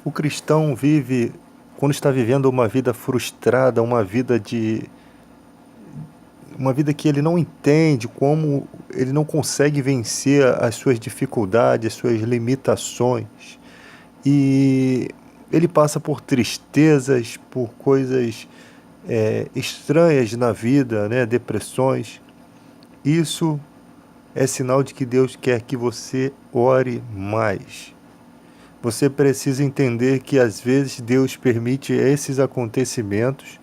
O cristão vive, quando está vivendo uma vida frustrada, uma vida que ele não entende, como ele não consegue vencer as suas dificuldades, as suas limitações. E ele passa por tristezas, por coisas estranhas na vida, né? Depressões. Isso é sinal de que Deus quer que você ore mais. Você precisa entender que às vezes Deus permite esses acontecimentos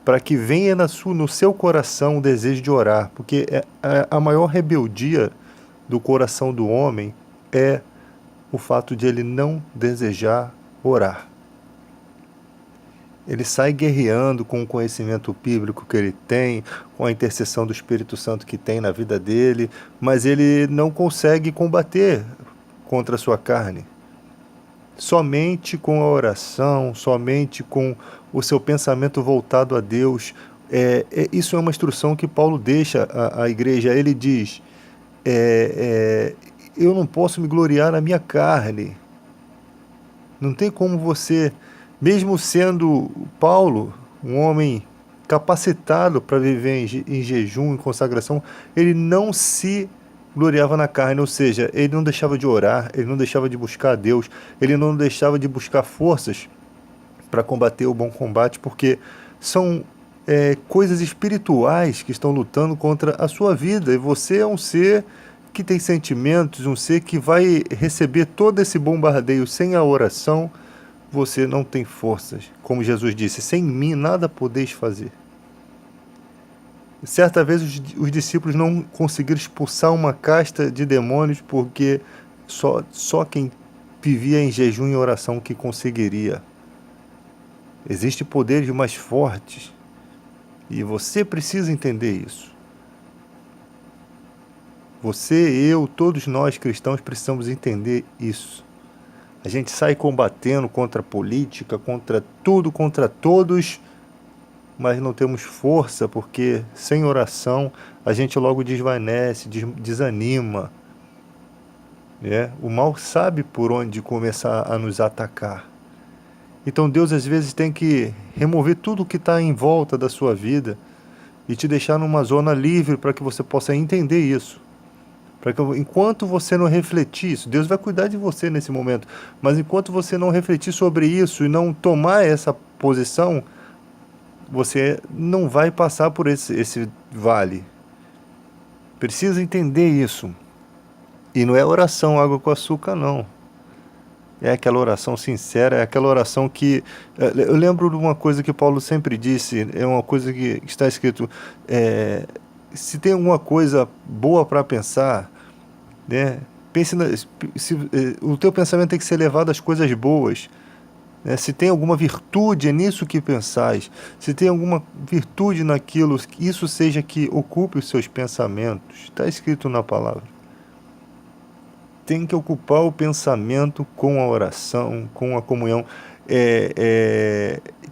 para que venha no seu coração o desejo de orar, porque a maior rebeldia do coração do homem é o fato de ele não desejar orar. Ele sai guerreando com o conhecimento bíblico que ele tem, com a intercessão do Espírito Santo que tem na vida dele, mas ele não consegue combater contra a sua carne. Somente com a oração, somente com o seu pensamento voltado a Deus. Isso é uma instrução que Paulo deixa à igreja. Ele diz, eu não posso me gloriar na minha carne. Não tem como você, mesmo sendo Paulo, um homem capacitado para viver em jejum, em consagração, ele não se gloriava na carne, ou seja, ele não deixava de orar, ele não deixava de buscar a Deus, ele não deixava de buscar forças para combater o bom combate, porque são coisas espirituais que estão lutando contra a sua vida, e você é um ser que tem sentimentos, um ser que vai receber todo esse bombardeio. Sem a oração, você não tem forças. Como Jesus disse, sem mim nada podeis fazer. Certa vez os discípulos não conseguiram expulsar uma casta de demônios porque só quem vivia em jejum e oração que conseguiria. Existem poderes mais fortes e você precisa entender isso. Você, eu, todos nós cristãos precisamos entender isso. A gente sai combatendo contra a política, contra tudo, contra todos, mas não temos força, porque sem oração a gente logo desvanece, desanima. O mal sabe por onde começar a nos atacar. Então Deus às vezes tem que remover tudo que está em volta da sua vida e te deixar numa zona livre para que você possa entender isso. Para que enquanto você não refletir isso, Deus vai cuidar de você nesse momento, mas enquanto você não refletir sobre isso e não tomar essa posição, você não vai passar por esse vale. Precisa entender isso. E não é oração água com açúcar, não. É aquela oração sincera, é aquela oração que... Eu lembro de uma coisa que Paulo sempre disse, é uma coisa que está escrito, se tem alguma coisa boa para pensar, né, o teu pensamento tem que ser levado às coisas boas. Se tem alguma virtude, é nisso que pensais. Se tem alguma virtude naquilo, isso seja que ocupe os seus pensamentos. Está escrito na palavra. Tem que ocupar o pensamento com a oração, com a comunhão.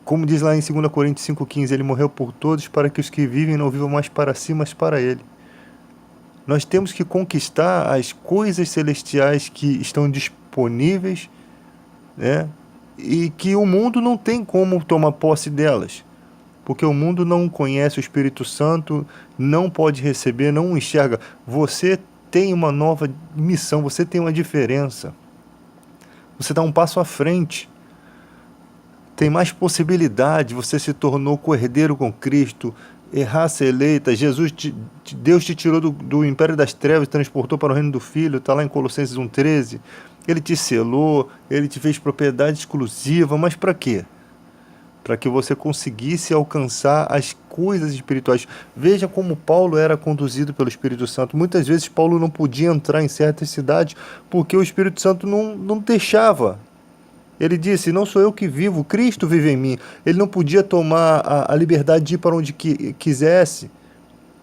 Como diz lá em 2 Coríntios 5,15, ele morreu por todos para que os que vivem não vivam mais para si, mas para ele. Nós temos que conquistar as coisas celestiais que estão disponíveis, né? E que o mundo não tem como tomar posse delas, porque o mundo não conhece o Espírito Santo, não pode receber, não enxerga. Você tem uma nova missão, você tem uma diferença, você dá um passo à frente, tem mais possibilidade, você se tornou co-herdeiro com Cristo, raça eleita. Deus te tirou do império das trevas e transportou para o reino do Filho, está lá em Colossenses 1,13. Ele te selou, ele te fez propriedade exclusiva, mas para quê? Para que você conseguisse alcançar as coisas espirituais. Veja como Paulo era conduzido pelo Espírito Santo. Muitas vezes Paulo não podia entrar em certas cidades porque o Espírito Santo não deixava. Ele disse, não sou eu que vivo, Cristo vive em mim. Ele não podia tomar a liberdade de ir para onde quisesse.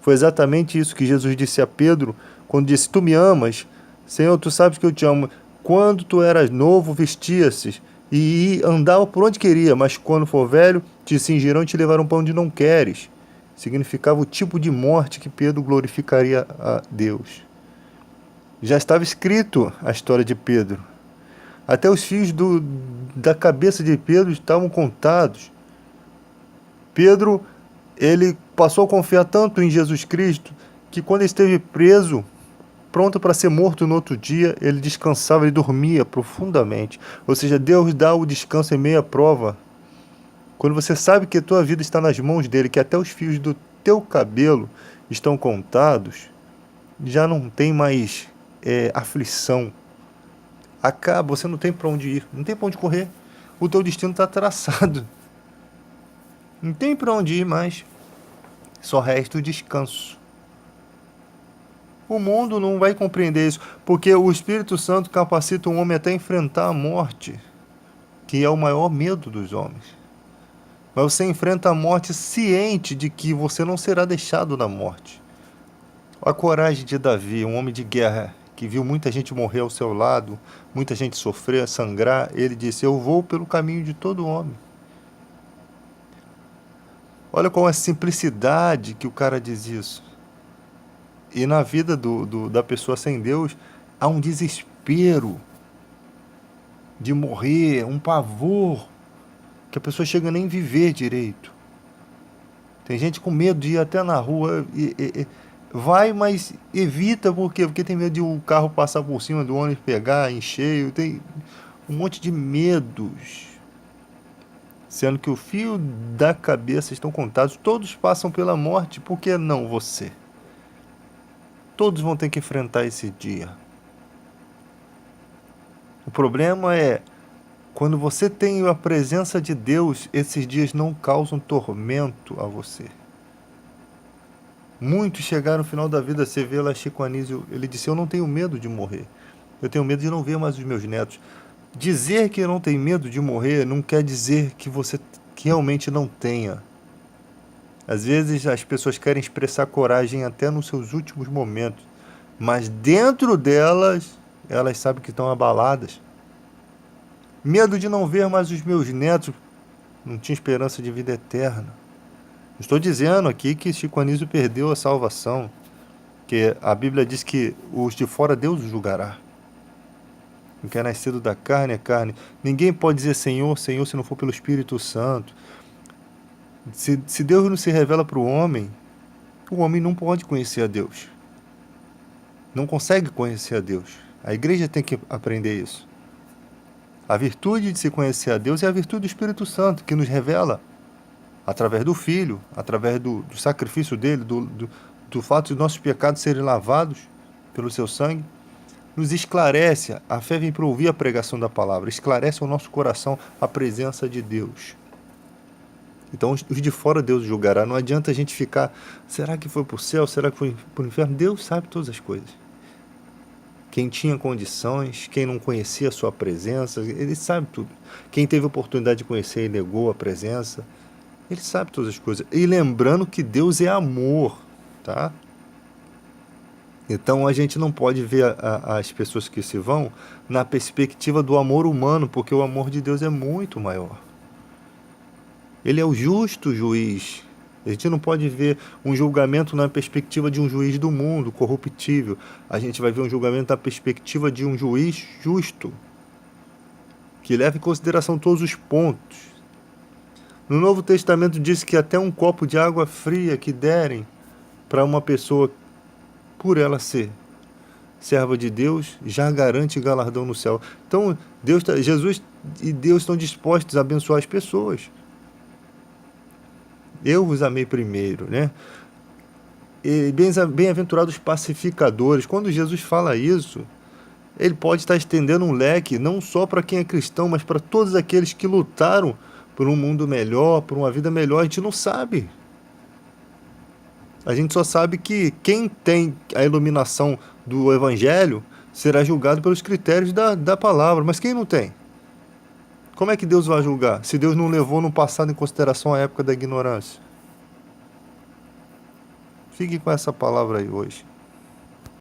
Foi exatamente isso que Jesus disse a Pedro, quando disse, tu me amas, Senhor, tu sabes que eu te amo. Quando tu eras novo, vestia-se e andava por onde queria, mas quando for velho, te cingirão e te levarão para onde não queres. Significava o tipo de morte que Pedro glorificaria a Deus. Já estava escrito a história de Pedro. Até os fios da cabeça de Pedro estavam contados. Pedro, ele passou a confiar tanto em Jesus Cristo que quando ele esteve preso, pronto para ser morto no outro dia, ele descansava, ele dormia profundamente. Ou seja, Deus dá o descanso em meio à prova. Quando você sabe que a tua vida está nas mãos dele, que até os fios do teu cabelo estão contados, já não tem mais aflição. Acaba, você não tem para onde ir, não tem para onde correr. O teu destino está traçado. Não tem para onde ir mais. Só resta o descanso. O mundo não vai compreender isso, porque o Espírito Santo capacita um homem até enfrentar a morte, que é o maior medo dos homens. Mas você enfrenta a morte ciente de que você não será deixado na morte. A coragem de Davi, um homem de guerra, que viu muita gente morrer ao seu lado, muita gente sofrer, sangrar, ele disse: eu vou pelo caminho de todo homem. Olha qual é a simplicidade que o cara diz isso. E na vida da pessoa sem Deus, há um desespero de morrer, um pavor, que a pessoa chega nem a viver direito. Tem gente com medo de ir até na rua, vai, mas evita, por quê? Porque tem medo de o carro passar por cima do ônibus, pegar em cheio, tem um monte de medos. Sendo que o fio da cabeça estão contados, todos passam pela morte, por que não você? Todos vão ter que enfrentar esse dia. O problema é, quando você tem a presença de Deus, esses dias não causam tormento a você. Muitos chegaram no final da vida, você vê lá Chico Anísio, ele disse: eu não tenho medo de morrer. Eu tenho medo de não ver mais os meus netos. Dizer que não tem medo de morrer não quer dizer que você realmente não tenha. Às vezes as pessoas querem expressar coragem até nos seus últimos momentos, mas dentro delas, elas sabem que estão abaladas. Medo de não ver mais os meus netos, não tinha esperança de vida eterna. Estou dizendo aqui que Chico Anísio perdeu a salvação, que a Bíblia diz que os de fora Deus os julgará. O que é nascido da carne é carne. Ninguém pode dizer Senhor, Senhor, se não for pelo Espírito Santo. Se Deus não se revela para o homem não pode conhecer a Deus. Não consegue conhecer a Deus. A igreja tem que aprender isso. A virtude de se conhecer a Deus é a virtude do Espírito Santo, que nos revela, através do Filho, através do sacrifício dele, do fato de nossos pecados serem lavados pelo seu sangue, nos esclarece. A fé vem para ouvir a pregação da palavra, esclarece ao nosso coração a presença de Deus. Então os de fora Deus julgará. Não adianta a gente ficar, será que foi para o céu, será que foi para o inferno? Deus sabe todas as coisas. Quem tinha condições, quem não conhecia a sua presença, ele sabe tudo. Quem teve a oportunidade de conhecer e negou a presença, ele sabe todas as coisas. E lembrando que Deus é amor, tá? Então a gente não pode ver as pessoas que se vão na perspectiva do amor humano, porque o amor de Deus é muito maior. Ele é o justo juiz. A gente não pode ver um julgamento na perspectiva de um juiz do mundo, corruptível. A gente vai ver um julgamento na perspectiva de um juiz justo, que leva em consideração todos os pontos. No Novo Testamento diz que até um copo de água fria que derem para uma pessoa, por ela ser serva de Deus, já garante galardão no céu. Então, Jesus e Deus estão dispostos a abençoar as pessoas. Eu vos amei primeiro, né? E bem-aventurados pacificadores. Quando Jesus fala isso, ele pode estar estendendo um leque não só para quem é cristão, mas para todos aqueles que lutaram por um mundo melhor, por uma vida melhor. A gente não sabe. A gente só sabe que quem tem a iluminação do Evangelho será julgado pelos critérios da palavra. Mas quem não tem? Como é que Deus vai julgar, se Deus não levou no passado em consideração a época da ignorância? Fique com essa palavra aí hoje.